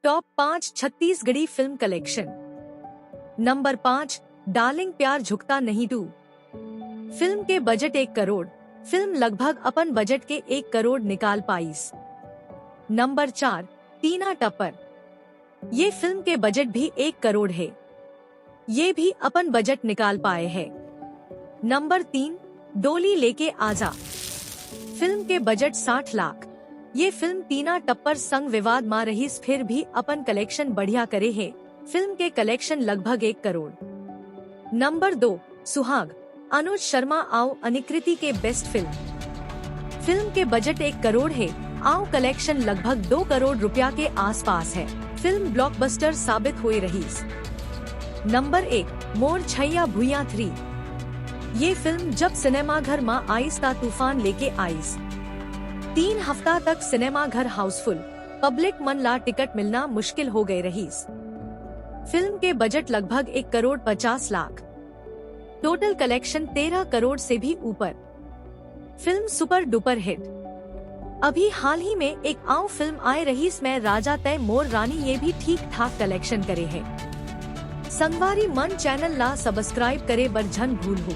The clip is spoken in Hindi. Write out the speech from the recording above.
Top 5 Chhattisgarhi film collection. Number 5, darling प्यार झुकता नहीं 2। फिल्म के बजट 1 करोड़। फिल्म लगभग अपन बजट के 1 करोड़ निकाल पाई। नंबर 4, टीना टप्पर। ये फिल्म के बजट भी 1 करोड़ है। ये भी अपन बजट निकाल पाए है। नंबर 3, डोली लेके आजा। फिल्म के बजट 60 लाख। ये फिल्म टीना टप्पर संग विवाद में रही, फिर भी अपन कलेक्शन बढ़िया करे है। फिल्म के कलेक्शन लगभग 1 करोड़। नंबर 2, सुहाग। अनुज शर्मा आओ अनिकृति के बेस्ट फिल्म। फिल्म के बजट 1 करोड़ है। आओ कलेक्शन लगभग 2 करोड़ रुपया के आसपास है। फिल्म ब्लॉकबस्टर साबित हुई रही। नंबर 1, मोर छैया भुइया 3। ये फिल्म जब सिनेमाघर में आईस ता तूफान लेके आईस। 3 हफ्ता तक सिनेमाघर हाउसफुल, पब्लिक मन ला टिकट मिलना मुश्किल हो गए रही। फिल्म के बजट लगभग 1 करोड़ 50 लाख। टोटल कलेक्शन 13 करोड़ से भी ऊपर। Film super duper hit. अभी हाल ही में एक आउ फिल्म आए रही में राजा तय मोर रानी, ये भी ठीक ठाक कलेक्शन करे है। संगवारी मन चैनल ला सब्सक्राइब करे बर झन भूल हो।